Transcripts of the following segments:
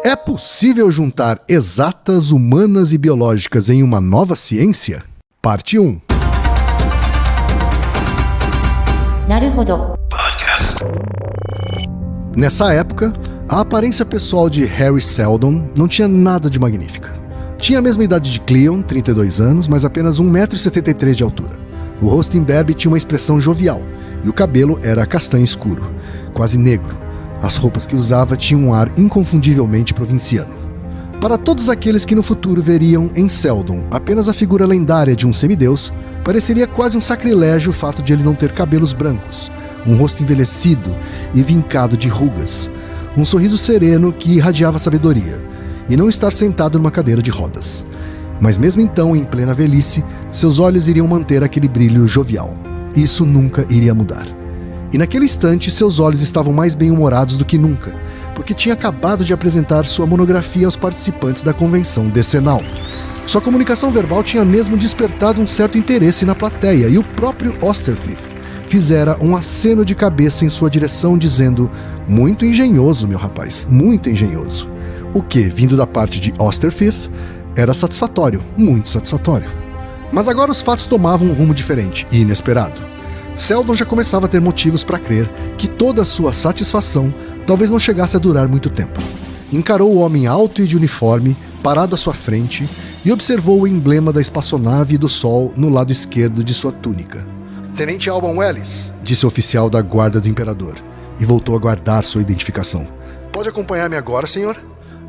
É possível juntar exatas, humanas e biológicas em uma nova ciência? Parte 1. Podcast. Nessa época, a aparência pessoal de Harry Seldon não tinha nada de magnífica. Tinha a mesma idade de Cleon, 32 anos, mas apenas 1,73 m de altura. O rosto imberbe tinha uma expressão jovial, e o cabelo era castanho escuro, quase negro. As roupas que usava tinham um ar inconfundivelmente provinciano. Para todos aqueles que no futuro veriam em Seldon apenas a figura lendária de um semideus, pareceria quase um sacrilégio o fato de ele não ter cabelos brancos, um rosto envelhecido e vincado de rugas, um sorriso sereno que irradiava sabedoria, e não estar sentado numa cadeira de rodas. Mas mesmo então, em plena velhice, seus olhos iriam manter aquele brilho jovial. Isso nunca iria mudar. E naquele instante, seus olhos estavam mais bem-humorados do que nunca, porque tinha acabado de apresentar sua monografia aos participantes da convenção decenal. Sua comunicação verbal tinha mesmo despertado um certo interesse na plateia, e o próprio Osterfliff fizera um aceno de cabeça em sua direção, dizendo: "Muito engenhoso, meu rapaz, muito engenhoso." O que, vindo da parte de Osterfliff, era satisfatório, muito satisfatório. Mas agora os fatos tomavam um rumo diferente e inesperado. Seldon já começava a ter motivos para crer que toda a sua satisfação talvez não chegasse a durar muito tempo. Encarou o homem alto e de uniforme, parado à sua frente, e observou o emblema da espaçonave e do sol no lado esquerdo de sua túnica. "Tenente Alban Wellis", disse o oficial da guarda do imperador, e voltou a guardar sua identificação. "Pode acompanhar-me agora, senhor?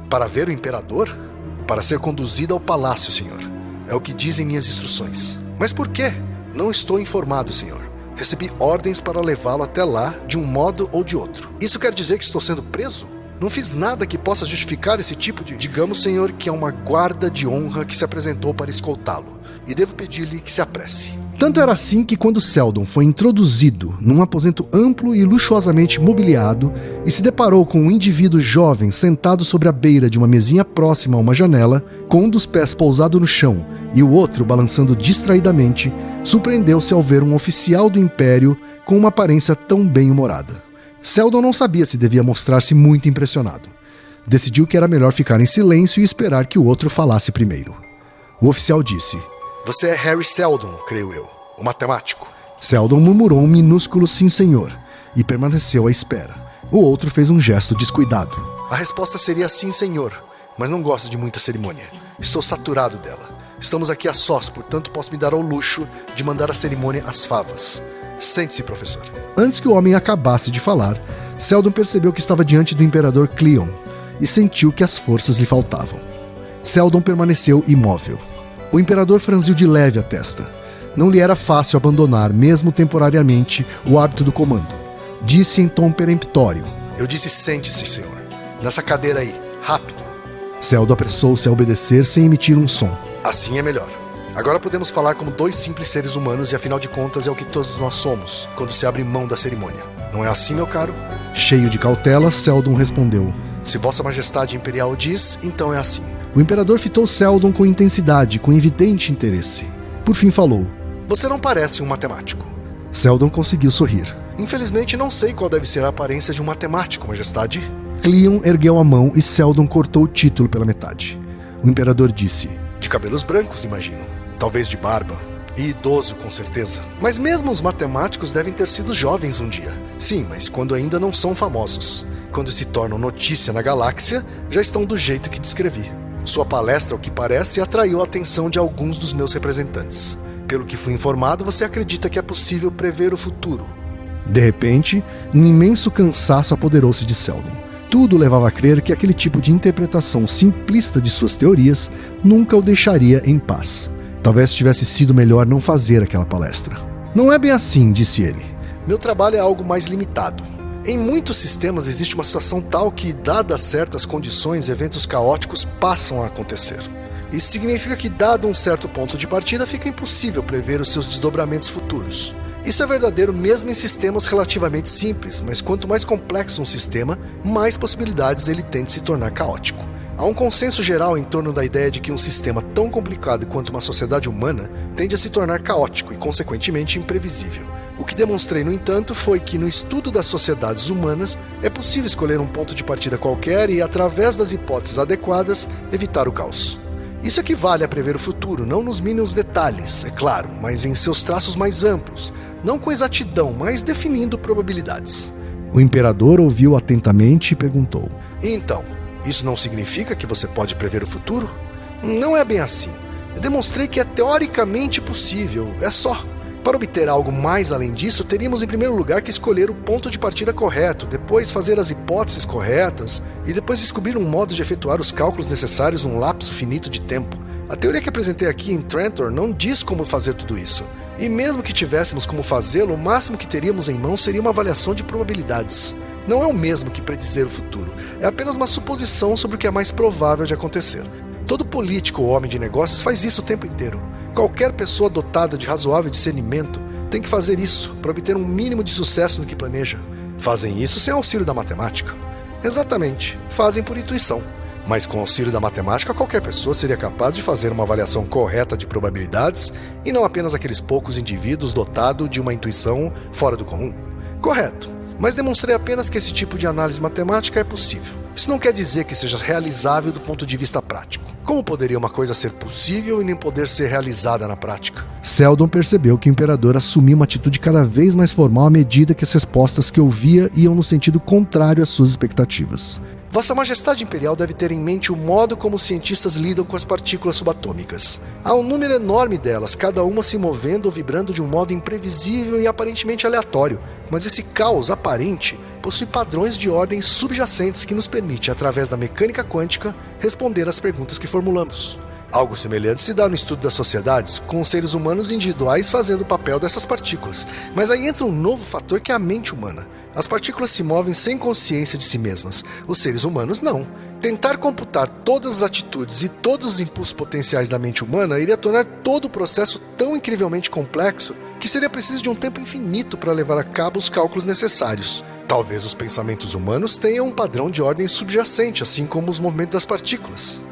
Para ver o imperador? Para ser conduzido ao palácio, senhor. É o que dizem minhas instruções." "Mas por quê?" "Não estou informado, senhor. Recebi ordens para levá-lo até lá de um modo ou de outro." "Isso quer dizer que estou sendo preso? Não fiz nada que possa justificar esse tipo de... Digamos, senhor, que é uma guarda de honra que se apresentou para escoltá-lo, e devo pedir-lhe que se apresse." Tanto era assim que quando Seldon foi introduzido num aposento amplo e luxuosamente mobiliado e se deparou com um indivíduo jovem sentado sobre a beira de uma mesinha próxima a uma janela, com um dos pés pousado no chão e o outro balançando distraidamente, surpreendeu-se ao ver um oficial do Império com uma aparência tão bem-humorada. Seldon não sabia se devia mostrar-se muito impressionado. Decidiu que era melhor ficar em silêncio e esperar que o outro falasse primeiro. O oficial disse: "Você é Harry Seldon, creio eu, o matemático." Seldon murmurou um minúsculo "sim, senhor", e permaneceu à espera. O outro fez um gesto descuidado. "A resposta seria sim, senhor, mas não gosto de muita cerimônia. Estou saturado dela. Estamos aqui a sós, portanto posso me dar ao luxo de mandar a cerimônia às favas. Sente-se, professor." Antes que o homem acabasse de falar, Seldon percebeu que estava diante do imperador Cleon e sentiu que as forças lhe faltavam. Seldon permaneceu imóvel. O imperador franziu de leve a testa. Não lhe era fácil abandonar, mesmo temporariamente, o hábito do comando. Disse em tom peremptório: "Eu disse sente-se, senhor. Nessa cadeira aí, rápido." Seldon apressou-se a obedecer sem emitir um som. "Assim é melhor. Agora podemos falar como dois simples seres humanos e afinal de contas é o que todos nós somos, quando se abre mão da cerimônia. Não é assim, meu caro?" Cheio de cautela, Seldon respondeu: "Se Vossa Majestade Imperial diz, então é assim." O imperador fitou Seldon com intensidade, com evidente interesse. Por fim falou: "Você não parece um matemático." Seldon conseguiu sorrir. "Infelizmente não sei qual deve ser a aparência de um matemático, Majestade." Cleon ergueu a mão e Seldon cortou o título pela metade. O imperador disse: "De cabelos brancos, imagino. Talvez de barba. E idoso, com certeza. Mas mesmo os matemáticos devem ter sido jovens um dia. Sim, mas quando ainda não são famosos. Quando se tornam notícia na galáxia, já estão do jeito que descrevi. Sua palestra, ao que parece, atraiu a atenção de alguns dos meus representantes. Pelo que fui informado, você acredita que é possível prever o futuro." De repente, um imenso cansaço apoderou-se de Seldon. Tudo levava a crer que aquele tipo de interpretação simplista de suas teorias nunca o deixaria em paz. Talvez tivesse sido melhor não fazer aquela palestra. "Não é bem assim", disse ele. "Meu trabalho é algo mais limitado. Em muitos sistemas existe uma situação tal que, dadas certas condições, eventos caóticos passam a acontecer. Isso significa que, dado um certo ponto de partida, fica impossível prever os seus desdobramentos futuros. Isso é verdadeiro mesmo em sistemas relativamente simples, mas quanto mais complexo um sistema, mais possibilidades ele tem de se tornar caótico. Há um consenso geral em torno da ideia de que um sistema tão complicado quanto uma sociedade humana tende a se tornar caótico e, consequentemente, imprevisível. O que demonstrei, no entanto, foi que no estudo das sociedades humanas é possível escolher um ponto de partida qualquer e, através das hipóteses adequadas, evitar o caos. Isso equivale a prever o futuro, não nos mínimos detalhes, é claro, mas em seus traços mais amplos, não com exatidão, mas definindo probabilidades. O imperador ouviu atentamente e perguntou: então, isso não significa que você pode prever o futuro? Não é bem assim. Eu demonstrei que é teoricamente possível, é só. Para obter algo mais além disso, teríamos em primeiro lugar que escolher o ponto de partida correto, depois fazer as hipóteses corretas e depois descobrir um modo de efetuar os cálculos necessários num lapso finito de tempo. A teoria que apresentei aqui em Trantor não diz como fazer tudo isso. E mesmo que tivéssemos como fazê-lo, o máximo que teríamos em mão seria uma avaliação de probabilidades. Não é o mesmo que predizer o futuro, é apenas uma suposição sobre o que é mais provável de acontecer. Todo político ou homem de negócios faz isso o tempo inteiro. Qualquer pessoa dotada de razoável discernimento tem que fazer isso para obter um mínimo de sucesso no que planeja. Fazem isso sem auxílio da matemática. Exatamente, fazem por intuição. Mas com auxílio da matemática, qualquer pessoa seria capaz de fazer uma avaliação correta de probabilidades e não apenas aqueles poucos indivíduos dotados de uma intuição fora do comum. Correto, mas demonstrei apenas que esse tipo de análise matemática é possível. Isso não quer dizer que seja realizável do ponto de vista prático. Como poderia uma coisa ser possível e nem poder ser realizada na prática? Seldon percebeu que o imperador assumia uma atitude cada vez mais formal à medida que as respostas que ouvia iam no sentido contrário às suas expectativas. Vossa Majestade Imperial deve ter em mente o modo como os cientistas lidam com as partículas subatômicas. Há um número enorme delas, cada uma se movendo ou vibrando de um modo imprevisível e aparentemente aleatório, mas esse caos aparente possui padrões de ordem subjacentes que nos permite, através da mecânica quântica, responder às perguntas que formulamos. Algo semelhante se dá no estudo das sociedades, com os seres humanos individuais fazendo o papel dessas partículas. Mas aí entra um novo fator que é a mente humana. As partículas se movem sem consciência de si mesmas, os seres humanos não. Tentar computar todas as atitudes e todos os impulsos potenciais da mente humana iria tornar todo o processo tão incrivelmente complexo que seria preciso de um tempo infinito para levar a cabo os cálculos necessários. Talvez os pensamentos humanos tenham um padrão de ordem subjacente, assim como os movimentos das partículas.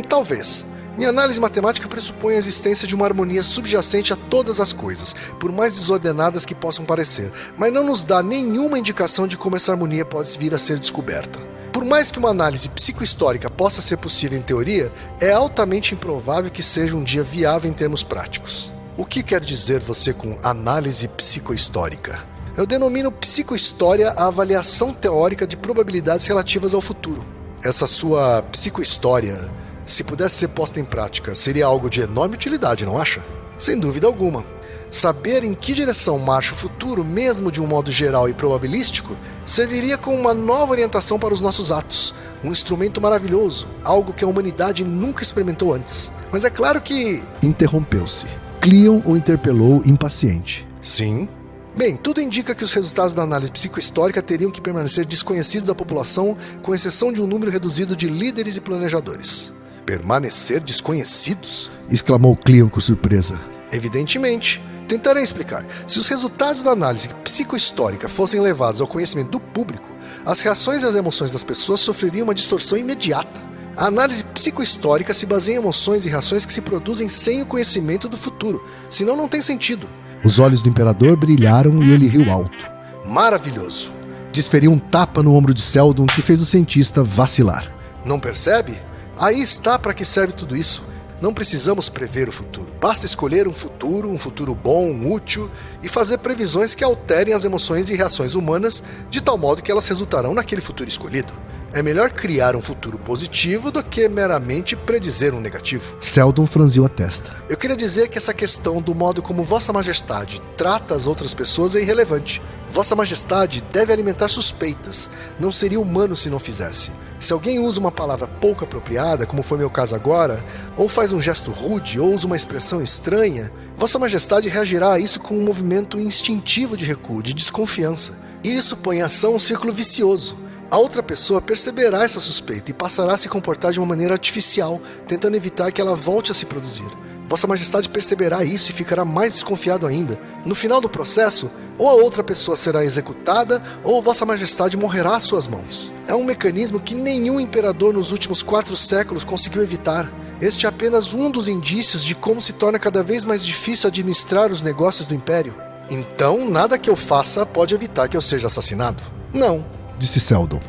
Talvez. Minha análise matemática pressupõe a existência de uma harmonia subjacente a todas as coisas, por mais desordenadas que possam parecer, mas não nos dá nenhuma indicação de como essa harmonia pode vir a ser descoberta. Por mais que uma análise psicohistórica possa ser possível em teoria, é altamente improvável que seja um dia viável em termos práticos. O que quer dizer você com análise psicohistórica? Eu denomino psicohistória a avaliação teórica de probabilidades relativas ao futuro. Essa sua psicohistória, se pudesse ser posta em prática, seria algo de enorme utilidade, não acha? Sem dúvida alguma. Saber em que direção marcha o futuro, mesmo de um modo geral e probabilístico, serviria como uma nova orientação para os nossos atos, um instrumento maravilhoso, algo que a humanidade nunca experimentou antes. Mas é claro que... Interrompeu-se. Cleon o interpelou impaciente. Sim? Bem, tudo indica que os resultados da análise psicohistórica teriam que permanecer desconhecidos da população, com exceção de um número reduzido de líderes e planejadores. Permanecer desconhecidos? Exclamou Cleon com surpresa. Evidentemente. Tentarei explicar. Se os resultados da análise psicohistórica fossem levados ao conhecimento do público, as reações e as emoções das pessoas sofreriam uma distorção imediata. A análise psicohistórica se baseia em emoções e reações que se produzem sem o conhecimento do futuro, senão não tem sentido. Os olhos do imperador brilharam e ele riu alto. Maravilhoso! Desferiu um tapa no ombro de Seldon que fez o cientista vacilar. Não percebe? Aí está para que serve tudo isso. Não precisamos prever o futuro. Basta escolher um futuro bom, útil, e fazer previsões que alterem as emoções e reações humanas de tal modo que elas resultarão naquele futuro escolhido. É melhor criar um futuro positivo do que meramente predizer um negativo. Seldon franziu a testa. Eu queria dizer que essa questão do modo como Vossa Majestade trata as outras pessoas é irrelevante. Vossa Majestade deve alimentar suspeitas. Não seria humano se não fizesse. Se alguém usa uma palavra pouco apropriada, como foi meu caso agora, ou faz um gesto rude, ou usa uma expressão estranha, Vossa Majestade reagirá a isso com um movimento instintivo de recuo, de desconfiança. E isso põe em ação um círculo vicioso. A outra pessoa perceberá essa suspeita e passará a se comportar de uma maneira artificial, tentando evitar que ela volte a se produzir. Vossa Majestade perceberá isso e ficará mais desconfiado ainda. No final do processo, ou a outra pessoa será executada, ou Vossa Majestade morrerá às suas mãos. É um mecanismo que nenhum imperador nos últimos 4 séculos conseguiu evitar. Este é apenas um dos indícios de como se torna cada vez mais difícil administrar os negócios do Império. Então nada que eu faça pode evitar que eu seja assassinado? Não, disse Seldon.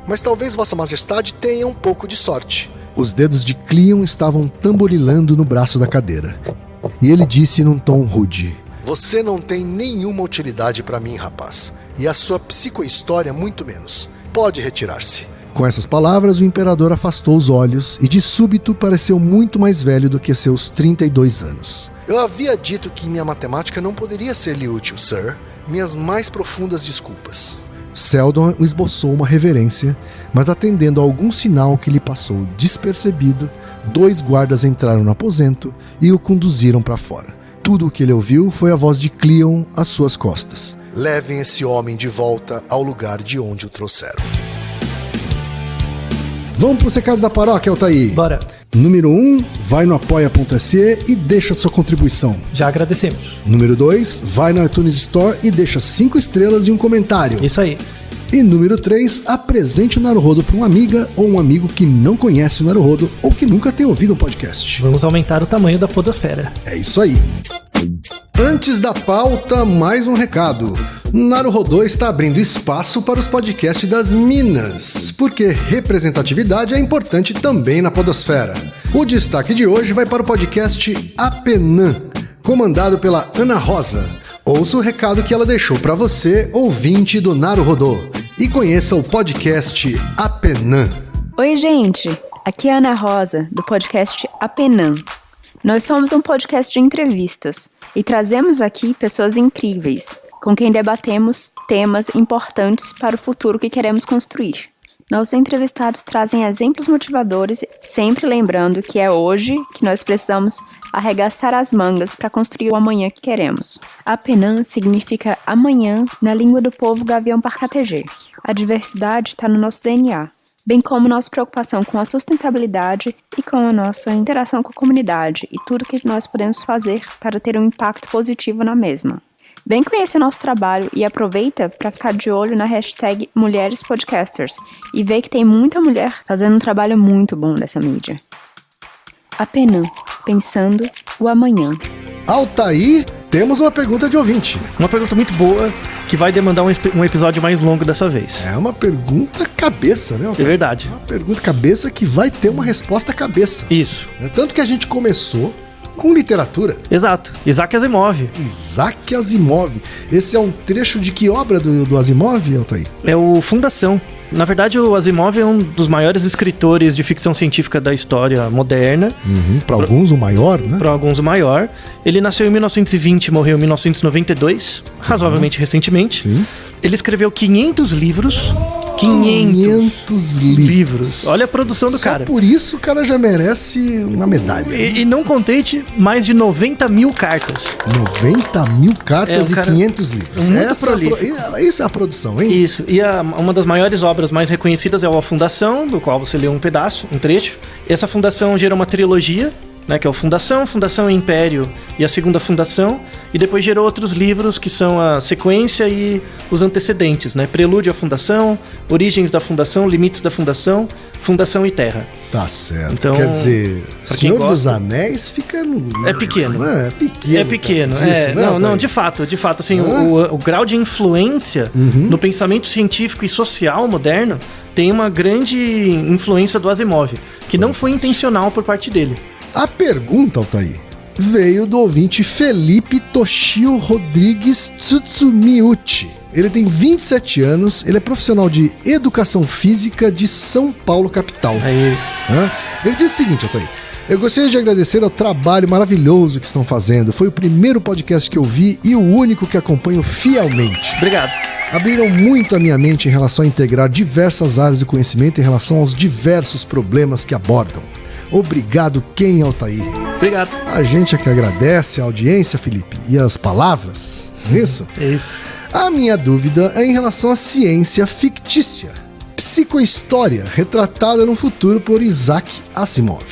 Mas talvez Vossa Majestade tenha um pouco de sorte. Os dedos de Cleon estavam tamborilando no braço da cadeira. E ele disse num tom rude: Você não tem nenhuma utilidade para mim, rapaz. E a sua psicohistória muito menos. Pode retirar-se. Com essas palavras, o imperador afastou os olhos e de súbito pareceu muito mais velho do que seus 32 anos. Eu havia dito que minha matemática não poderia ser-lhe útil, Sir. Minhas mais profundas desculpas. Seldon esboçou uma reverência, mas atendendo a algum sinal que lhe passou despercebido, 2 guardas entraram no aposento e o conduziram para fora. Tudo o que ele ouviu foi a voz de Cleon às suas costas. Levem esse homem de volta ao lugar de onde o trouxeram. Vamos para os recados da paróquia, Altair? Bora. Número 1, vai no apoia.se e deixa sua contribuição. Já agradecemos. Número 2, vai na iTunes Store e deixa 5 estrelas e um comentário. Isso aí. E número 3, apresente o Naruhodo para uma amiga ou um amigo que não conhece o Naruhodo ou que nunca tem ouvido um podcast. Vamos aumentar o tamanho da podosfera. É isso aí. Antes da pauta, mais um recado. Naruhodo está abrindo espaço para os podcasts das Minas, porque representatividade é importante também na podosfera. O destaque de hoje vai para o podcast Apenã, comandado pela Ana Rosa. Ouça o recado que ela deixou para você, ouvinte do Naruhodo, e conheça o podcast Apenã. Oi, gente! Aqui é a Ana Rosa, do podcast Apenã. Nós somos um podcast de entrevistas e trazemos aqui pessoas incríveis, com quem debatemos temas importantes para o futuro que queremos construir. Nossos entrevistados trazem exemplos motivadores, sempre lembrando que é hoje que nós precisamos arregaçar as mangas para construir o amanhã que queremos. Apenã significa amanhã na língua do povo Gavião Parcategê. A diversidade está no nosso DNA, bem como nossa preocupação com a sustentabilidade e com a nossa interação com a comunidade e tudo que nós podemos fazer para ter um impacto positivo na mesma. Vem conhecer nosso trabalho e aproveita para ficar de olho na hashtag Mulheres Podcasters e ver que tem muita mulher fazendo um trabalho muito bom nessa mídia. Apenã, pensando o amanhã. Altair, temos uma pergunta de ouvinte. Uma pergunta muito boa, que vai demandar um episódio mais longo dessa vez. É uma pergunta cabeça, né, Altair? É verdade. Uma pergunta cabeça que vai ter uma resposta cabeça. Isso. Tanto que a gente começou com literatura. Exato. Isaac Asimov. Isaac Asimov. Esse é um trecho de que obra do Asimov, Altair? É o Fundação. Na verdade, o Asimov é um dos maiores escritores de ficção científica da história moderna. Para alguns o maior, né? Para alguns o maior. Ele nasceu em 1920 e morreu em 1992, razoavelmente recentemente. Sim. Ele escreveu 500 livros. 500 livros. Olha a produção do cara. Só por isso o cara já merece uma medalha. E não contente, mais de 90 mil cartas. 90 mil cartas e 500 livros. Isso é a produção, hein? Isso. E uma das maiores obras mais reconhecidas é a Fundação, do qual você leu um pedaço, um trecho. Essa fundação gerou uma trilogia, né, que é o Fundação, Fundação e Império e a Segunda Fundação, e depois gerou outros livros que são a sequência e os antecedentes, né? Prelúdio à Fundação, Origens da Fundação, Limites da Fundação, Fundação e Terra. Tá certo. Então, quer dizer, Senhor dos Anéis fica no... É pequeno. É pequeno. É pequeno. Disso, não, de fato, assim, o grau de influência no pensamento científico e social moderno tem uma grande influência do Asimov, que não foi intencional por parte dele. A pergunta, Altair, veio do ouvinte Felipe Toshio Rodrigues Tsutsumiuchi. Ele tem 27 anos, ele é profissional de educação física de São Paulo, capital. Aí. Ele diz o seguinte, Altair: eu gostaria de agradecer ao trabalho maravilhoso que estão fazendo. Foi o primeiro podcast que eu vi e o único que acompanho fielmente. Obrigado. Abriram muito a minha mente em relação a integrar diversas áreas do conhecimento em relação aos diversos problemas que abordam. Obrigado, Ken Altair. Obrigado. A gente é que agradece a audiência, Felipe, e as palavras. Isso? É isso. A minha dúvida é em relação à ciência fictícia. Psicohistória retratada no futuro por Isaac Asimov,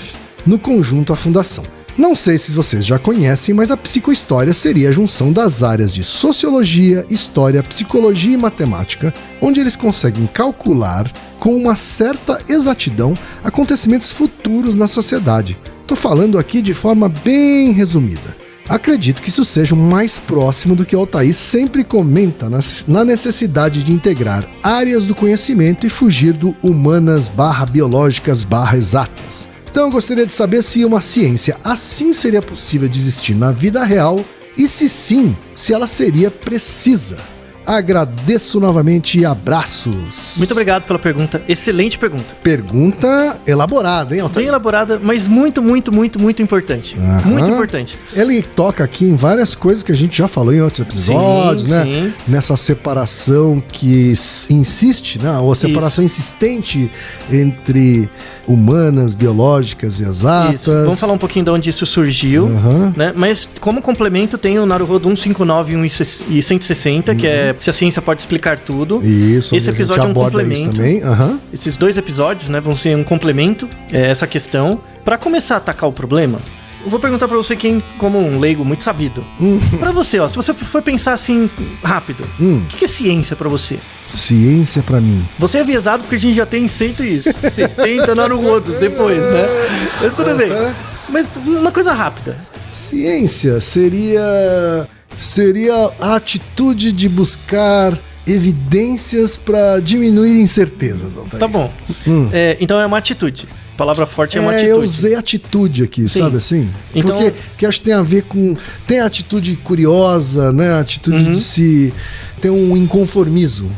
no conjunto A Fundação. Não sei se vocês já conhecem, mas a psicohistória seria a junção das áreas de sociologia, história, psicologia e matemática, onde eles conseguem calcular com uma certa exatidão acontecimentos futuros na sociedade. Tô falando aqui de forma bem resumida. Acredito que isso seja o mais próximo do que Altair sempre comenta na necessidade de integrar áreas do conhecimento e fugir do humanas/biológicas/exatas. Então eu gostaria de saber se uma ciência assim seria possível de existir na vida real e se sim, se ela seria precisa. Agradeço novamente e abraços. Muito obrigado pela pergunta. Excelente pergunta. Pergunta elaborada, hein, Altair? Bem elaborada, mas muito importante. Muito importante. Ele toca aqui em várias coisas que a gente já falou em outros episódios, né? Sim. Nessa separação que insiste, né? Ou a separação insistente entre humanas, biológicas e exatas. Isso. Vamos falar um pouquinho de onde isso surgiu, né? Mas como complemento tem o Naruhodo 159 e 160, que é Se a Ciência Pode Explicar Tudo. Isso. Esse episódio é um complemento. Também. Esses 2 episódios, né, vão ser um complemento essa questão. Pra começar a atacar o problema, eu vou perguntar pra você como um leigo muito sabido. Pra você, ó, se você for pensar assim, rápido, o que é ciência pra você? Ciência pra mim. Você é avisado porque a gente já tem 170 Naruhodos depois, né? Mas tudo bem. Mas uma coisa rápida. Ciência seria a atitude de buscar evidências pra diminuir incertezas, Altair. Tá bom. Então é uma atitude. A palavra forte é uma atitude. Eu usei atitude aqui, Sim. sabe assim? Então, porque acho que tem a ver com... Tem a atitude curiosa, né? A atitude de se... Tem um inconformismo,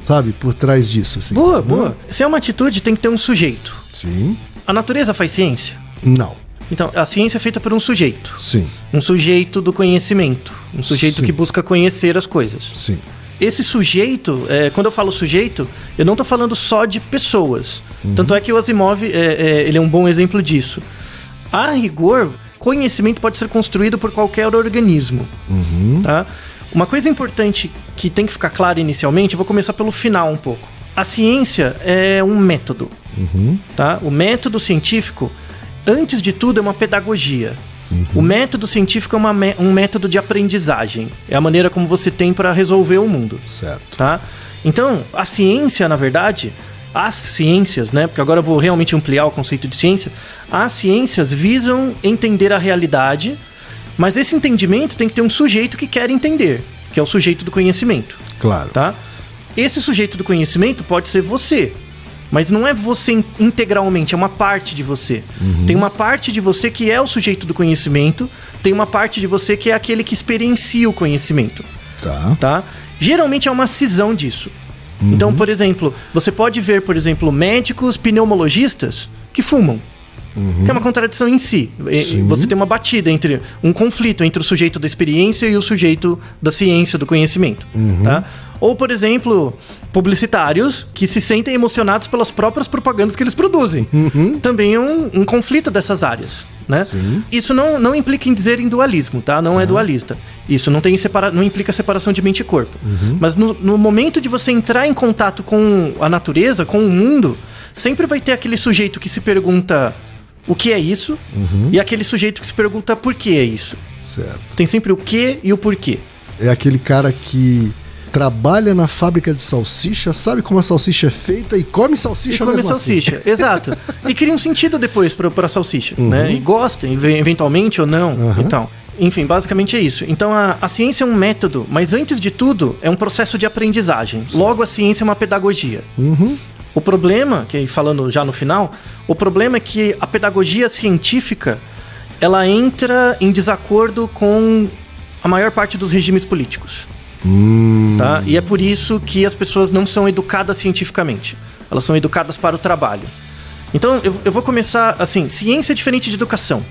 sabe? Por trás disso, assim. Boa. Se é uma atitude, tem que ter um sujeito. Sim. A natureza faz ciência? Não. Então, a ciência é feita por um sujeito. Sim. Um sujeito do conhecimento. Um sujeito Sim. que busca conhecer as coisas. Sim. Esse sujeito, quando eu falo sujeito, eu não tô falando só de pessoas. Tanto é que o Asimov, ele é um bom exemplo disso. A rigor, conhecimento pode ser construído por qualquer organismo. Tá? Uma coisa importante que tem que ficar clara inicialmente, eu vou começar pelo final um pouco. A ciência é um método. Tá? O método científico, antes de tudo, é uma pedagogia. O método científico é um método de aprendizagem. É a maneira como você tem para resolver o mundo. Certo. Tá? Então, a ciência, na verdade, as ciências, né? Porque agora eu vou realmente ampliar o conceito de ciência. As ciências visam entender a realidade, mas esse entendimento tem que ter um sujeito que quer entender, que é o sujeito do conhecimento. Claro. Tá? Esse sujeito do conhecimento pode ser você. Mas não é você integralmente, é uma parte de você. Tem uma parte de você que é o sujeito do conhecimento, tem uma parte de você que é aquele que experiencia o conhecimento. Tá? Geralmente é uma cisão disso. Então, por exemplo, você pode ver, médicos pneumologistas que fumam. Que é uma contradição em si. Sim. Você tem uma batida entre um conflito entre o sujeito da experiência e o sujeito da ciência, do conhecimento. Tá? Ou, por exemplo, publicitários que se sentem emocionados pelas próprias propagandas que eles produzem. Também é um conflito dessas áreas. Né? Isso não implica em dizer em dualismo, tá? Não é dualista. Isso não implica separação de mente e corpo. Mas no momento de você entrar em contato com a natureza, com o mundo, sempre vai ter aquele sujeito que se pergunta o que é isso, e aquele sujeito que se pergunta por que é isso. Certo. Tem sempre o que e o porquê. É aquele cara que trabalha na fábrica de salsicha, sabe como a salsicha é feita e come salsicha mesmo salsicha, assim. Exato. E cria um sentido depois pra salsicha, né? E gosta, eventualmente ou não. Então, enfim, basicamente é isso. Então a ciência é um método, mas antes de tudo é um processo de aprendizagem. Logo, a ciência é uma pedagogia. O problema, que falando já no final, o problema é que a pedagogia científica, ela entra em desacordo com a maior parte dos regimes políticos. Tá? E é por isso que as pessoas não são educadas cientificamente. Elas são educadas para o trabalho. Então, eu vou começar assim, ciência é diferente de educação.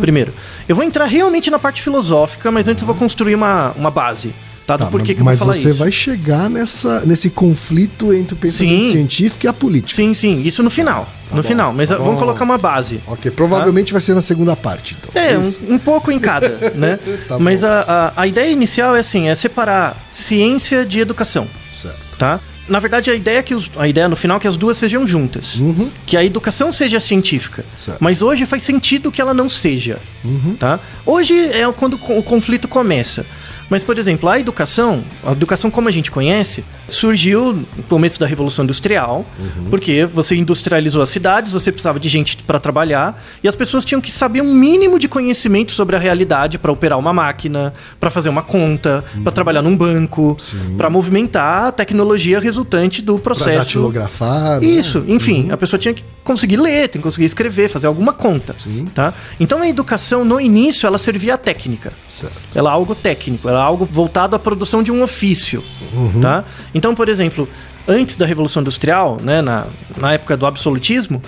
Primeiro, eu vou entrar realmente na parte filosófica, mas antes eu vou construir uma base. Tá? Do porquê que eu vou falar isso. Mas você vai chegar nesse conflito entre o pensamento científico e a política. Sim, isso no final. Final, mas vamos colocar uma base. Ok, provavelmente vai ser na segunda parte, então. Um pouco em cada, né? Mas a ideia inicial é assim, é separar ciência de educação. Certo. Tá? Na verdade, a ideia no final é que as duas sejam juntas. Que a educação seja científica. Certo. Mas hoje faz sentido que ela não seja. Tá? Hoje é quando o conflito começa. Mas, por exemplo, a educação como a gente conhece, surgiu no começo da Revolução Industrial, porque você industrializou as cidades, você precisava de gente para trabalhar, e as pessoas tinham que saber um mínimo de conhecimento sobre a realidade para operar uma máquina, para fazer uma conta, para trabalhar num banco, para movimentar a tecnologia resultante do processo. Para datilografar. Isso, né? Enfim, a pessoa tinha que conseguir ler, tem que conseguir escrever, fazer alguma conta. Tá? Então a educação, no início, ela servia à técnica. Certo. Ela é algo técnico, ela é algo voltado à produção de um ofício. Tá? Então, por exemplo, antes da Revolução Industrial, né, na época do absolutismo,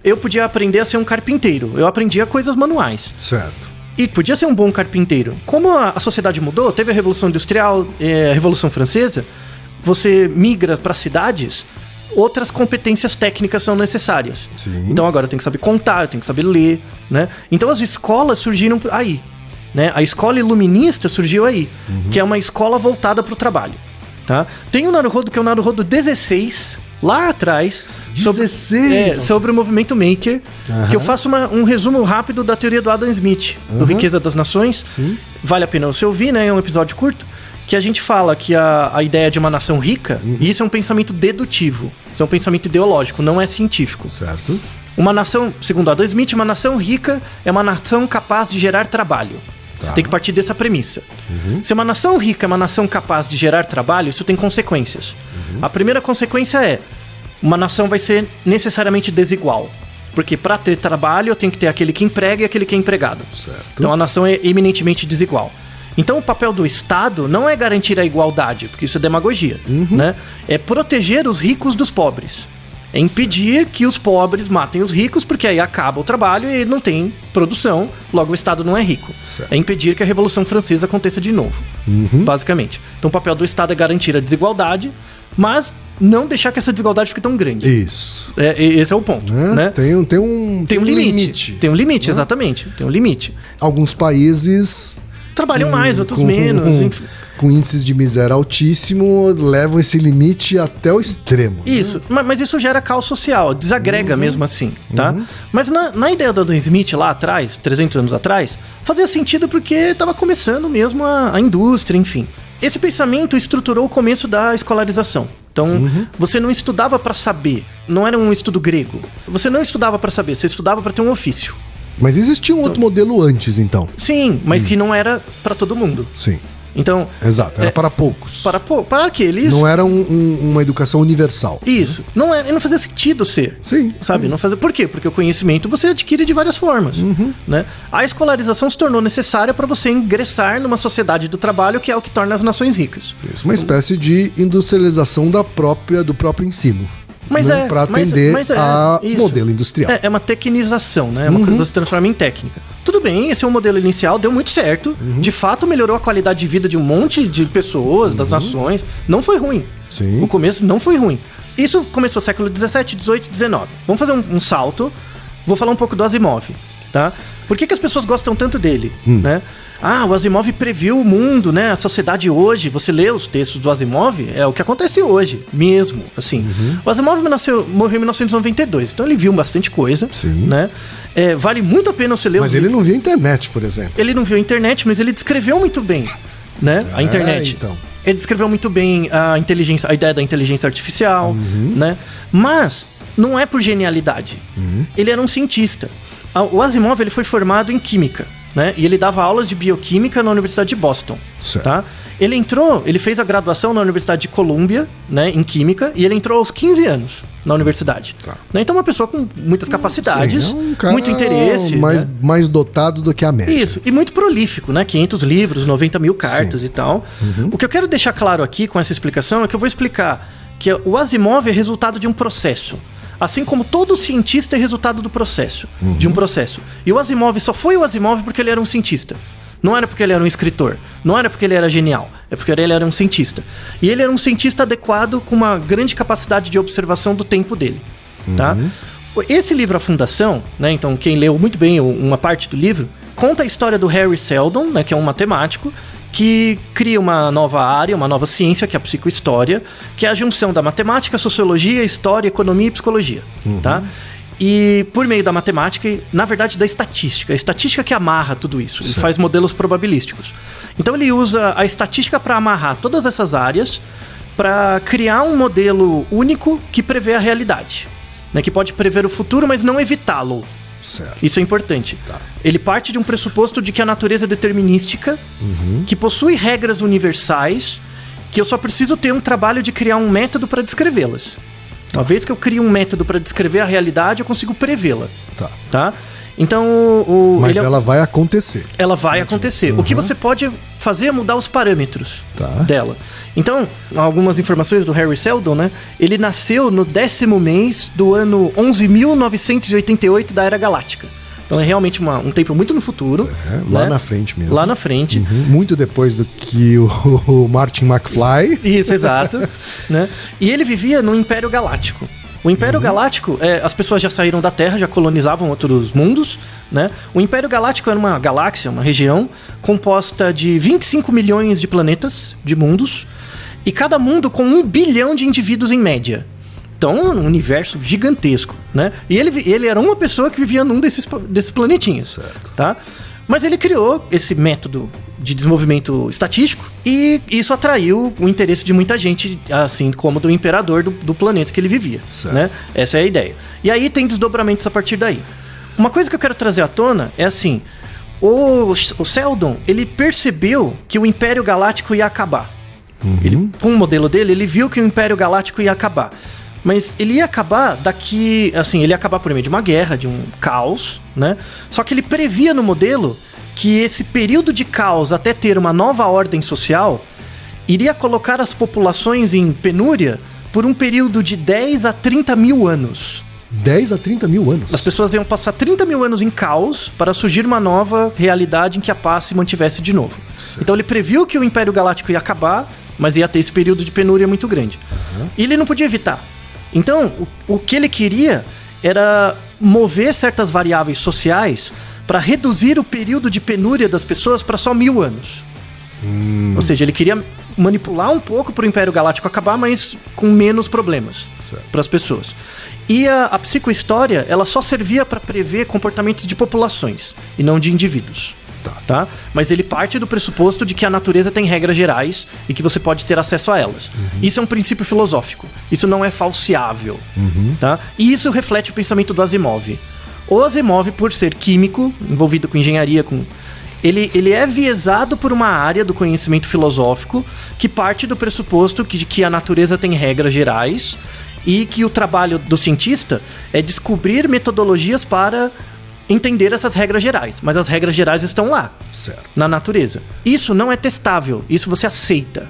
eu podia aprender a ser um carpinteiro. Eu aprendia coisas manuais. Certo. E podia ser um bom carpinteiro. Como a sociedade mudou, teve a Revolução Industrial, a Revolução Francesa, você migra para cidades, outras competências técnicas são necessárias. Sim. Então agora eu tenho que saber contar, eu tenho que saber ler, né? Então as escolas surgiram aí, né? A escola iluminista surgiu aí, que é uma escola voltada para o trabalho, tá? Tem o Naruhodo, que é o Naruhodo 16, lá atrás, 16? sobre o movimento maker, que eu faço um resumo rápido da teoria do Adam Smith, do Riqueza das Nações. Sim. Vale a pena você ouvir, né? É um episódio curto, que a gente fala que a ideia de uma nação rica, e isso é um pensamento dedutivo, isso é um pensamento ideológico, não é científico. Certo. Uma nação, segundo Adam Smith, uma nação rica é uma nação capaz de gerar trabalho. Você tem que partir dessa premissa. Se uma nação rica é uma nação capaz de gerar trabalho, isso tem consequências. A primeira consequência é: uma nação vai ser necessariamente desigual. Porque para ter trabalho, eu tenho que ter aquele que emprega e aquele que é empregado. Certo. Então a nação é eminentemente desigual. Então o papel do Estado não é garantir a igualdade, porque isso é demagogia, né? É proteger os ricos dos pobres. É impedir que os pobres matem os ricos, porque aí acaba o trabalho e não tem produção, logo o Estado não é rico. Certo. É impedir que a Revolução Francesa aconteça de novo, basicamente. Então o papel do Estado é garantir a desigualdade, mas não deixar que essa desigualdade fique tão grande. Isso. Esse é o ponto, né? Tem um limite. Tem um limite, exatamente. Tem um limite. Alguns países trabalham mais, outros menos, enfim. Com índices de miséria altíssimo, levam esse limite até o extremo. Isso, mas isso gera caos social, desagrega mesmo assim, tá? Mas na ideia do Adam Smith lá atrás, 300 anos atrás, fazia sentido porque estava começando mesmo a indústria, enfim. Esse pensamento estruturou o começo da escolarização. Então, você não estudava para saber, não era um estudo grego. Você não estudava para saber, você estudava para ter um ofício. Mas existia um outro modelo antes, então. Sim, mas que não era para todo mundo. Sim. Então, exato, era para poucos. Para aqueles. Não era uma educação universal. Isso. Não fazia sentido ser. Sim. Sabe? Não fazia. Por quê? Porque o conhecimento você adquire de várias formas. Né? A escolarização se tornou necessária para você ingressar numa sociedade do trabalho, que é o que torna as nações ricas. Isso, uma espécie de industrialização do próprio ensino. Mas né? Para atender a modelo industrial. É uma tecnização, né? É uma coisa que se transforma em técnica. Tudo bem, esse é um modelo inicial, deu muito certo. De fato, melhorou a qualidade de vida de um monte de pessoas, das nações. Não foi ruim. Sim. O começo não foi ruim. Isso começou no século XVII, XVIII, XIX. Vamos fazer um salto. Vou falar um pouco do Asimov, tá? Por que as pessoas gostam tanto dele, né? O Asimov previu o mundo, né? A sociedade hoje, você lê os textos do Asimov, é o que acontece hoje, mesmo, assim. O Asimov morreu em 1992, então ele viu bastante coisa, né? Vale muito a pena você ler. Mas ele não viu a internet, por exemplo. Ele não viu a internet, mas ele descreveu muito bem, né? A internet. Então. Ele descreveu muito bem a ideia da inteligência artificial, né? Mas não é por genialidade. Ele era um cientista. O Asimov ele foi formado em química, né? E ele dava aulas de bioquímica na Universidade de Boston. Certo. Tá? Ele fez a graduação na Universidade de Columbia, né, em química, e ele entrou aos 15 anos na universidade. Tá. Né? Então, uma pessoa com muitas capacidades, Sim, um cara muito interesse. Mais dotado do que a média. Isso, e muito prolífico, né? 500 livros, 90 mil cartas e tal. O que eu quero deixar claro aqui com essa explicação é que eu vou explicar que o Asimov é resultado de um processo. Assim como todo cientista é resultado do processo, de um processo. E o Asimov só foi o Asimov porque ele era um cientista. Não era porque ele era um escritor, não era porque ele era genial, é porque ele era um cientista. E ele era um cientista adequado com uma grande capacidade de observação do tempo dele, tá? Esse livro, A Fundação, né, então quem leu muito bem uma parte do livro, conta a história do Harry Seldon, né, que é um matemático, que cria uma nova área, uma nova ciência, que é a psicohistória, que é a junção da matemática, sociologia, história, economia e psicologia, tá? E por meio da matemática e, na verdade, da estatística. A estatística que amarra tudo isso. Ele faz modelos probabilísticos. Então ele usa a estatística para amarrar todas essas áreas para criar um modelo único que prevê a realidade. Né? Que pode prever o futuro, mas não evitá-lo. Certo. Isso é importante. Tá. Ele parte de um pressuposto de que a natureza é determinística, que possui regras universais, que eu só preciso ter um trabalho de criar um método para descrevê-las. Uma vez que eu crio um método para descrever a realidade, eu consigo prevê-la. Tá? Então, mas ela vai acontecer. Ela vai acontecer. O que você pode fazer é mudar os parâmetros dela. Então, algumas informações do Harry Seldon, né? Ele nasceu no 10º mês do ano 11.988 da Era Galáctica. Então é realmente um tempo muito no futuro. Lá na frente mesmo. Lá na frente. Muito depois do que o Martin McFly. Isso, exato. Né? E ele vivia no Império Galáctico. O Império Galáctico, as pessoas já saíram da Terra, já colonizavam outros mundos, né? O Império Galáctico era uma galáxia, uma região, composta de 25 milhões de planetas, de mundos, e cada mundo com 1 bilhão de indivíduos em média. Então, um universo gigantesco, né? E ele era uma pessoa que vivia num desses planetinhos, certo. Tá? Mas ele criou esse método de desenvolvimento estatístico e isso atraiu o interesse de muita gente, assim como do imperador do planeta que ele vivia, né? Essa é a ideia. E aí tem desdobramentos a partir daí. Uma coisa que eu quero trazer à tona é assim, o Seldon, ele percebeu que o Império Galáctico ia acabar. Ele, com o modelo dele, ele viu que o Império Galáctico ia acabar. Mas ele ia acabar daqui... Assim, ele ia acabar por meio de uma guerra, de um caos, né? Só que ele previa no modelo que esse período de caos até ter uma nova ordem social iria colocar as populações em penúria por um período de 10 a 30 mil anos. 10 a 30 mil anos? As pessoas iam passar 30 mil anos em caos para surgir uma nova realidade em que a paz se mantivesse de novo. Certo. Então ele previu que o Império Galáctico ia acabar, mas ia ter esse período de penúria muito grande. E ele não podia evitar. Então, o que ele queria era mover certas variáveis sociais para reduzir o período de penúria das pessoas para só 1000 anos. Ou seja, ele queria manipular um pouco para o Império Galáctico acabar, mas com menos problemas para as pessoas. E a psicohistória, ela só servia para prever comportamentos de populações e não de indivíduos. Tá? Mas ele parte do pressuposto de que a natureza tem regras gerais e que você pode ter acesso a elas. Isso é um princípio filosófico. Isso não é falseável. Tá? E isso reflete o pensamento do Asimov. O Asimov, por ser químico, envolvido com engenharia, ele é viesado por uma área do conhecimento filosófico que parte do pressuposto de que a natureza tem regras gerais e que o trabalho do cientista é descobrir metodologias para entender essas regras gerais, mas as regras gerais estão lá, na natureza. Isso não é testável, isso você aceita.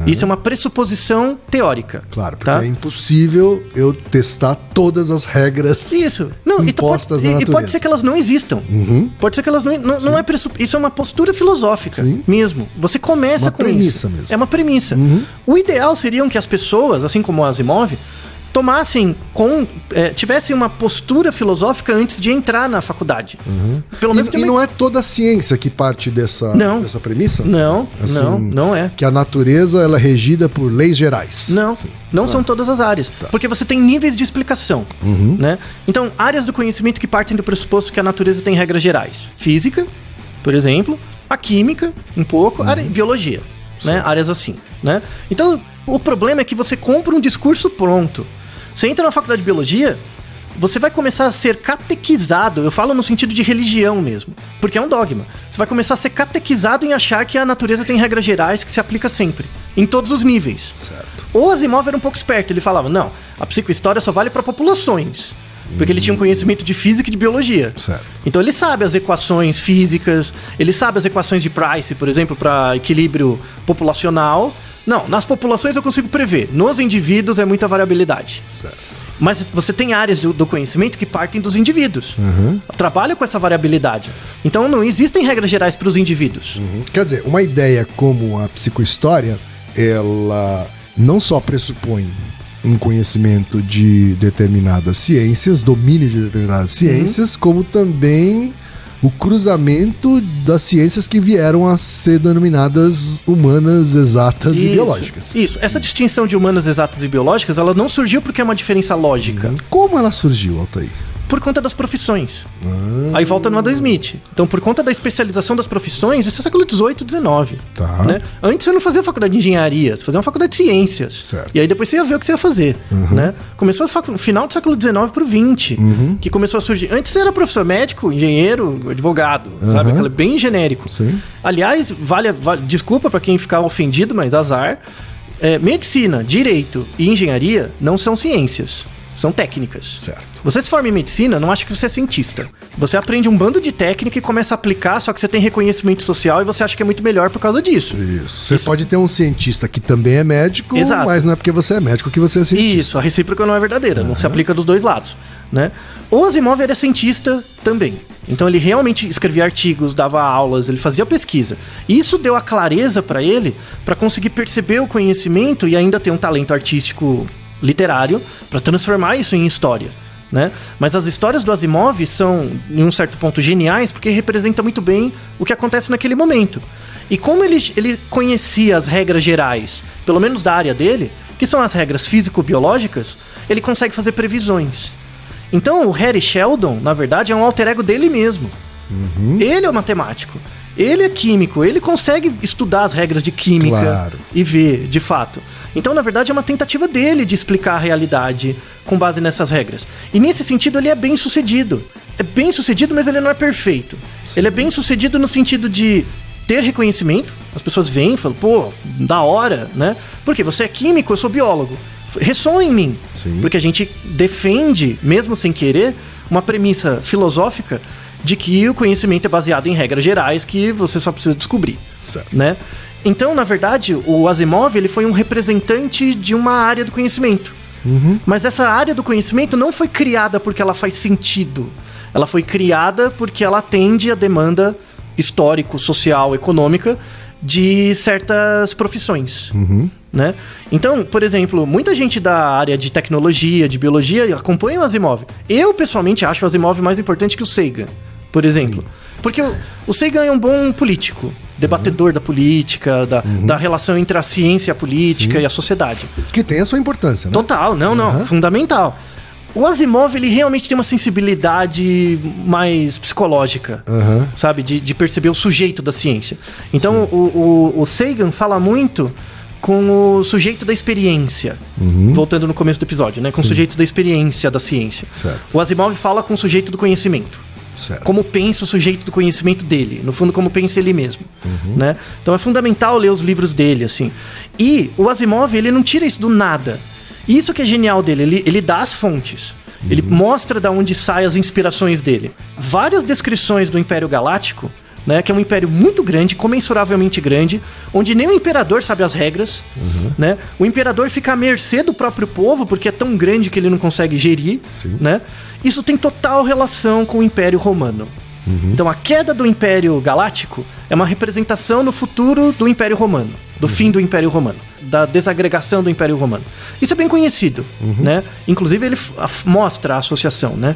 Isso é uma pressuposição teórica. Claro, porque é impossível eu testar todas as regras impostas na natureza. E pode ser que elas não existam. Pode ser que elas não é isso é uma postura filosófica mesmo. Você começa com isso. Mesmo. É uma premissa. O ideal seria que as pessoas, assim como o Asimov, tivessem uma postura filosófica antes de entrar na faculdade. Pelo menos e não é toda a ciência que parte dessa premissa? Não, não é. Que a natureza ela é regida por leis gerais. Não são todas as áreas. Porque você tem níveis de explicação. Né? Então, áreas do conhecimento que partem do pressuposto que a natureza tem regras gerais. Física, por exemplo, a química, um pouco, a biologia. Né? Áreas assim. Né? Então, o problema é que você compra um discurso pronto. Você entra na faculdade de biologia, você vai começar a ser catequizado, eu falo no sentido de religião mesmo, porque é um dogma. Você vai começar a ser catequizado em achar que a natureza tem regras gerais que se aplica sempre, em todos os níveis. O Asimov era um pouco esperto, ele falava, não, a psicohistória só vale para populações, porque ele tinha um conhecimento de física e de biologia. Então ele sabe as equações físicas, ele sabe as equações de Price, por exemplo, para equilíbrio populacional. Não, nas populações eu consigo prever. Nos indivíduos é muita variabilidade. Mas você tem áreas do conhecimento que partem dos indivíduos. Trabalha com essa variabilidade. Então não existem regras gerais para os indivíduos. Quer dizer, uma ideia como a psicohistória, ela não só pressupõe um conhecimento de determinadas ciências, domínio de determinadas ciências, como também o cruzamento das ciências que vieram a ser denominadas humanas, exatas e biológicas. Isso. Essa distinção de humanas, exatas e biológicas, ela não surgiu porque é uma diferença lógica. Como ela surgiu, Altair? por conta das profissões. Aí volta no Adam Smith. Então, por conta da especialização das profissões, isso é século XVIII, XIX. Tá. Né? Antes você não fazia faculdade de engenharia, você fazia uma faculdade de ciências. Certo. E aí depois você ia ver o que você ia fazer. Né? Começou no final do século XIX pro XX, que começou a surgir. Antes você era professor médico, engenheiro, advogado, sabe? Aquela bem genérico. Sim. Aliás, desculpa pra quem ficar ofendido, mas azar. Medicina, direito e engenharia não são ciências, são técnicas. Certo. Você se forma em medicina, não acha que você é cientista. Você aprende um bando de técnica e começa a aplicar, só que você tem reconhecimento social e você acha que é muito melhor por causa disso. Isso. Você pode ter um cientista que também é médico, Exato. Mas não é porque você é médico que você é cientista. Isso, a recíproca não é verdadeira, não se aplica dos dois lados, né? O Asimov era cientista também. Então ele realmente escrevia artigos, dava aulas, ele fazia pesquisa. E isso deu a clareza para ele, para conseguir perceber o conhecimento e ainda ter um talento artístico literário para transformar isso em história. Né? Mas as histórias do Asimov são, em um certo ponto, geniais porque representam muito bem o que acontece naquele momento. E como ele conhecia as regras gerais, pelo menos da área dele, que são as regras físico-biológicas, ele consegue fazer previsões. Então o Harry Sheldon, na verdade, é um alter ego dele mesmo. Ele é o matemático, ele é químico, ele consegue estudar as regras de química e ver, de fato. Então, na verdade, é uma tentativa dele de explicar a realidade com base nessas regras. E nesse sentido, ele é bem sucedido. É bem sucedido, mas ele não é perfeito. Sim. Ele é bem sucedido no sentido de ter reconhecimento. As pessoas vêm e falam, pô, da hora, né? Porque você é químico, eu sou biólogo. Ressoa em mim. Sim. Porque a gente defende, mesmo sem querer, uma premissa filosófica de que o conhecimento é baseado em regras gerais que você só precisa descobrir. Certo. Né? Então, na verdade, o Asimov ele foi um representante de uma área do conhecimento. Mas essa área do conhecimento não foi criada porque ela faz sentido. Ela foi criada porque ela atende a demanda histórico, social, econômica de certas profissões. Né? Então, por exemplo, muita gente da área de tecnologia, de biologia, acompanha o Asimov. Eu, pessoalmente, acho o Asimov mais importante que o Sagan, por exemplo. Sim. Porque o Sagan é um bom político, debatedor da política, da relação entre a ciência, a política e a sociedade. Que tem a sua importância, né? Total, não, fundamental. O Asimov, ele realmente tem uma sensibilidade mais psicológica, sabe? De perceber o sujeito da ciência. Então, o Sagan fala muito com o sujeito da experiência. Voltando no começo do episódio, né? Com o sujeito da experiência da ciência. Certo. O Asimov fala com o sujeito do conhecimento. Certo. Como pensa o sujeito do conhecimento dele. No fundo, como pensa ele mesmo. Né? Então é fundamental ler os livros dele, assim. E o Asimov, ele não tira isso do nada. Isso que é genial dele, ele dá as fontes. Ele mostra de onde saem as inspirações dele. Várias descrições do Império Galáctico, né, que é um império muito grande, comensuravelmente grande, onde nem o imperador sabe as regras. Né? O imperador fica à mercê do próprio povo, porque é tão grande que ele não consegue gerir. Né? Isso tem total relação com o Império Romano. Então a queda do Império Galáctico é uma representação no futuro do Império Romano, do fim do Império Romano, da desagregação do Império Romano. Isso é bem conhecido, né? Inclusive ele mostra a associação, né?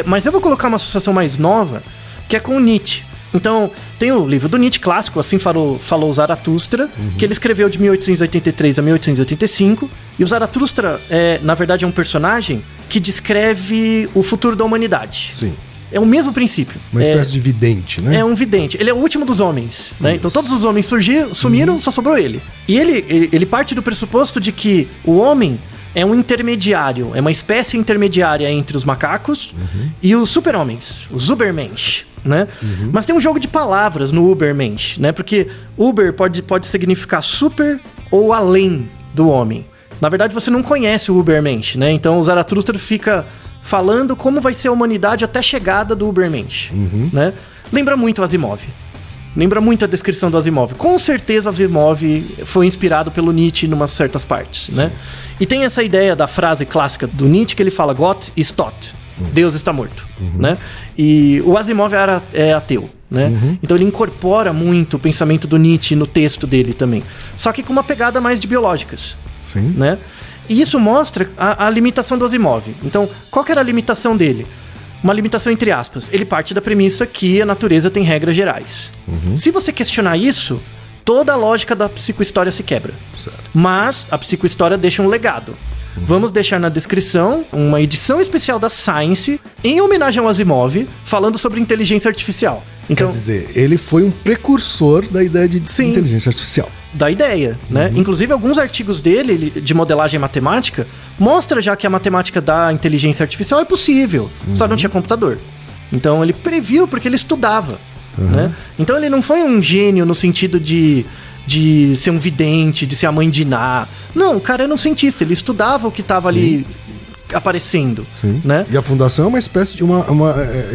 Mas eu vou colocar uma associação mais nova, que é com o Nietzsche. Então, tem o livro do Nietzsche clássico, Assim Falou Zaratustra, que ele escreveu de 1883 a 1885. E o Zaratustra, na verdade, é um personagem que descreve o futuro da humanidade. Sim. É o mesmo princípio. Uma espécie de vidente, né? É um vidente. Ele é o último dos homens, né? Então todos os homens sumiram, só sobrou ele. E ele parte do pressuposto de que o homem é um intermediário, é uma espécie intermediária entre os macacos e os super-homens, os Ubermensch, né? Mas tem um jogo de palavras no Ubermensch, né? Porque Uber pode significar super ou além do homem. Na verdade, você não conhece o Ubermensch, né? Então o Zaratustra fica falando como vai ser a humanidade até a chegada do Ubermensch, né? Lembra muito o Asimov. Lembra muito a descrição do Asimov. Com certeza o Asimov foi inspirado pelo Nietzsche em umas certas partes, né? E tem essa ideia da frase clássica do Nietzsche que ele fala Gott ist tot. Deus está morto, né? E o Asimov é ateu, né? Então ele incorpora muito o pensamento do Nietzsche no texto dele também. Só que com uma pegada mais de biológicas, né? E isso mostra a limitação do Asimov. Então, qual que era a limitação dele? Uma limitação entre aspas. Ele parte da premissa que a natureza tem regras gerais. Se você questionar isso, toda a lógica da psicohistória se quebra. Certo. Mas a psicohistória deixa um legado. Vamos deixar na descrição uma edição especial da Science em homenagem ao Asimov, falando sobre inteligência artificial. Então, quer dizer, ele foi um precursor da ideia de Sim. inteligência artificial. Da ideia, né? Inclusive, alguns artigos dele, de modelagem matemática, mostra já que a matemática da inteligência artificial é possível, só não tinha computador. Então, ele previu porque ele estudava, né? Então, ele não foi um gênio no sentido de ser um vidente, de ser a mãe de Ná. Não, o cara era um cientista, ele estudava o que estava ali aparecendo, né? E a fundação é uma espécie de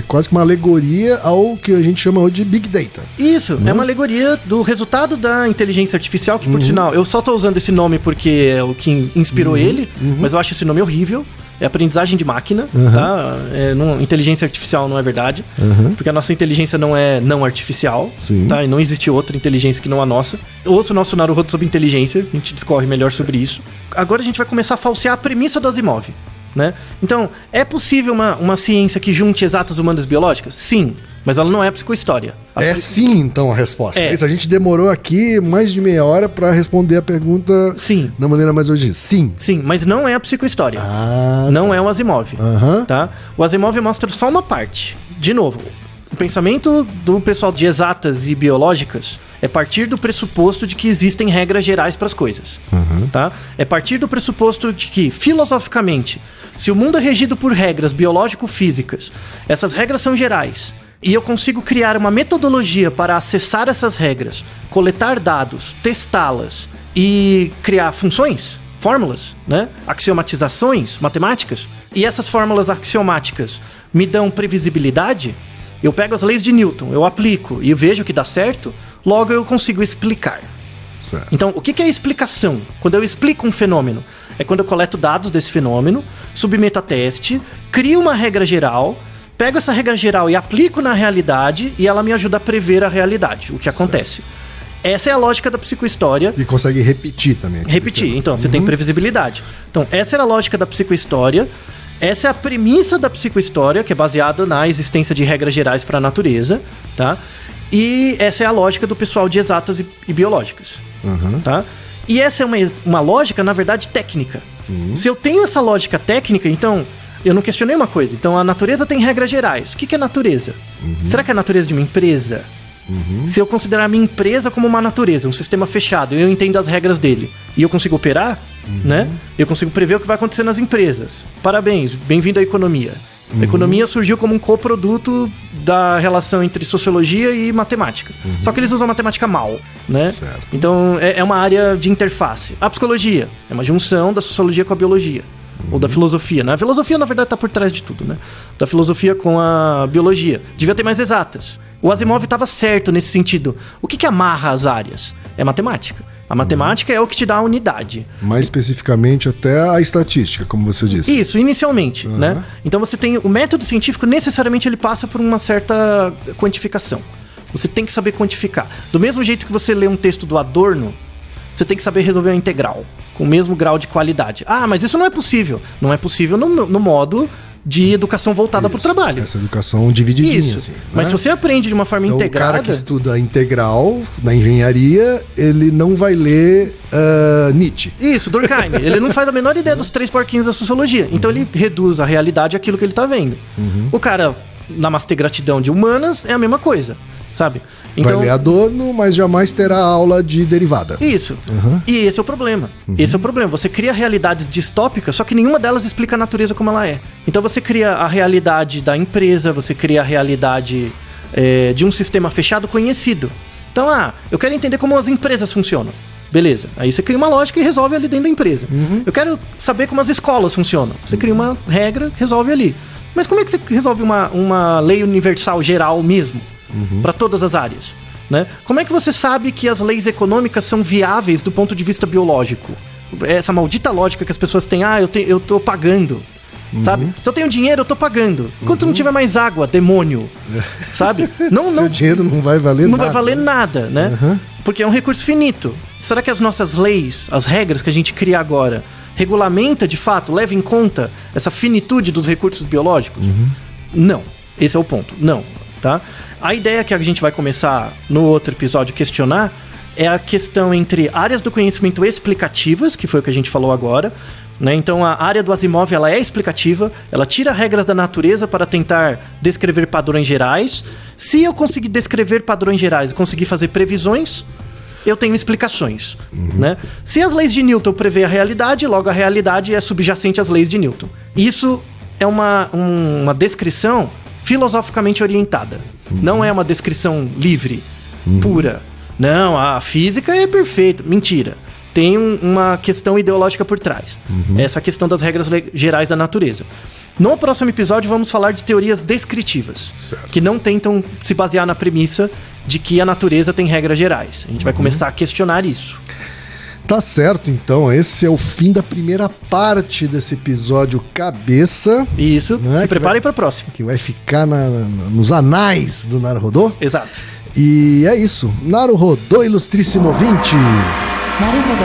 quase que uma alegoria ao que a gente chama hoje de Big Data. Isso, é uma alegoria do resultado da inteligência artificial, que por sinal, eu só tô usando esse nome porque é o que inspirou ele, mas eu acho esse nome horrível. É aprendizagem de máquina, tá? Inteligência artificial não é verdade, porque a nossa inteligência não é não artificial, tá? E não existe outra inteligência que não a nossa. Ouça o nosso Naruhodo sobre inteligência, a gente discorre melhor sobre isso. Agora a gente vai começar a falsear a premissa do Asimov, né? Então, é possível uma ciência que junte exatas humanas e biológicas? Sim, mas ela não é a psicohistória. Sim, então, a resposta. É. Isso, a gente demorou aqui mais de meia hora pra responder a pergunta Sim. da maneira mais original. Sim. Sim, mas não é a psicohistória. Não é o Asimov. Tá? O Asimov mostra só uma parte. De novo, o pensamento do pessoal de exatas e biológicas é partir do pressuposto de que existem regras gerais para as coisas. Tá? É partir do pressuposto de que, filosoficamente, se o mundo é regido por regras biológico-físicas, essas regras são gerais, e eu consigo criar uma metodologia para acessar essas regras, coletar dados, testá-las e criar funções, fórmulas, né? Axiomatizações matemáticas, e essas fórmulas axiomáticas me dão previsibilidade, eu pego as leis de Newton, eu aplico e vejo que dá certo, logo eu consigo explicar. Certo. Então, o que é explicação? Quando eu explico um fenômeno, é quando eu coleto dados desse fenômeno, submeto a teste, crio uma regra geral, pego essa regra geral e aplico na realidade e ela me ajuda a prever a realidade, o que acontece. Essa é a lógica da psicohistória. E consegue repetir também. Repetir, então, você tem previsibilidade. Então, essa era a lógica da psicohistória. Essa é a premissa da psicohistória, que é baseada na existência de regras gerais para a natureza, tá? E essa é a lógica do pessoal de exatas e biológicas, tá? E essa é uma lógica, na verdade, técnica. Se eu tenho essa lógica técnica, então, eu não questionei uma coisa. Então, a natureza tem regras gerais. O que é natureza? Será que é a natureza de uma empresa? Se eu considerar a minha empresa como uma natureza, um sistema fechado, eu entendo as regras dele e eu consigo operar, né? Eu consigo prever o que vai acontecer nas empresas. Parabéns, bem-vindo à economia. A economia surgiu como um coproduto da relação entre sociologia e matemática. Só que eles usam matemática mal, né? Certo. Então, é uma área de interface. A psicologia é uma junção da sociologia com a biologia. Ou da filosofia, né? A filosofia, na verdade, está por trás de tudo, né? Da filosofia com a biologia. Devia ter mais exatas. O Asimov estava certo nesse sentido. O que amarra as áreas? É matemática. A matemática é o que te dá a unidade. Mais especificamente até a estatística, como você disse. Isso, inicialmente, né? Então você tem... O método científico, necessariamente, ele passa por uma certa quantificação. Você tem que saber quantificar. Do mesmo jeito que você lê um texto do Adorno, você tem que saber resolver uma integral com o mesmo grau de qualidade. Ah, mas isso não é possível. Não é possível no modo de educação voltada para o trabalho. Essa educação divididinha, isso. assim. Né? Mas se você aprende de uma forma então, integrada... o cara que estuda integral na engenharia, ele não vai ler Nietzsche. Isso, Durkheim. Ele não faz a menor ideia dos 3 porquinhos da sociologia. Então ele reduz a realidade àquilo que ele está vendo. O cara, na Master Gratidão de Humanas, é a mesma coisa, sabe? Então, vai ler Adorno, mas jamais terá aula de derivada. Isso. E esse é o problema. Esse é o problema. Você cria realidades distópicas, só que nenhuma delas explica a natureza como ela é. Então você cria a realidade da empresa, você cria a realidade de um sistema fechado conhecido. Então, eu quero entender como as empresas funcionam. Beleza. Aí você cria uma lógica e resolve ali dentro da empresa. Eu quero saber como as escolas funcionam. Você cria uma regra, resolve ali. Mas como é que você resolve uma lei universal geral mesmo? Para todas as áreas, né? Como é que você sabe que as leis econômicas são viáveis do ponto de vista biológico? Essa maldita lógica que as pessoas têm, eu tô pagando, sabe? Se eu tenho dinheiro, eu tô pagando. Enquanto não tiver mais água, demônio, sabe? Seu dinheiro não vai valer nada. Não vai valer nada, né? Porque é um recurso finito. Será que as nossas leis, as regras que a gente cria agora, regulamenta de fato, leva em conta essa finitude dos recursos biológicos? Não. Esse é o ponto. Não. Tá? A ideia que a gente vai começar no outro episódio a questionar é a questão entre áreas do conhecimento explicativas, que foi o que a gente falou agora, né? Então a área do Asimov ela é explicativa, ela tira regras da natureza para tentar descrever padrões gerais. Se eu conseguir descrever padrões gerais e conseguir fazer previsões, eu tenho explicações, né? Se as leis de Newton prevê a realidade, logo a realidade é subjacente às leis de Newton. Isso é uma descrição filosoficamente orientada. Não é uma descrição livre, pura. Não, a física é perfeita. Mentira. Tem uma questão ideológica por trás. Essa questão das regras gerais da natureza. No próximo episódio vamos falar de teorias descritivas, que não tentam se basear na premissa de que a natureza tem regras gerais. A gente vai começar a questionar isso. Tá certo, então. Esse é o fim da primeira parte desse episódio cabeça. Isso, né? Se preparem para o próximo. Que vai ficar nos anais do Naruhodô. Exato. E é isso. Naruhodô, ilustríssimo ouvinte. Naruhodô.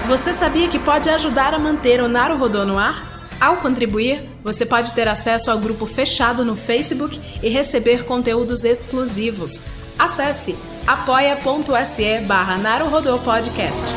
Você sabia que pode ajudar a manter o Naruhodô no ar? Ao contribuir, você pode ter acesso ao grupo fechado no Facebook e receber conteúdos exclusivos. Acesse apoia.se/Naruhodô Podcast.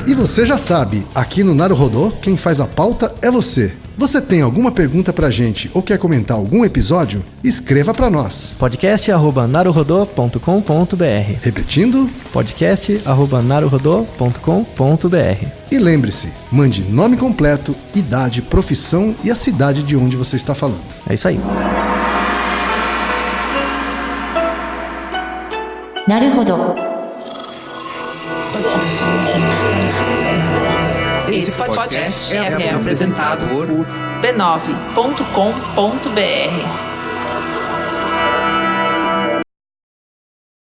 E você já sabe, aqui no Naruhodô, quem faz a pauta é você. Você tem alguma pergunta pra gente ou quer comentar algum episódio? Escreva pra nós. podcast@naruhodô.com.br. Repetindo? podcast@naruhodô.com.br. E lembre-se, mande nome completo, idade, profissão e a cidade de onde você está falando. É isso aí. Naruhodô. Esse podcast é apresentado por b9.com.br.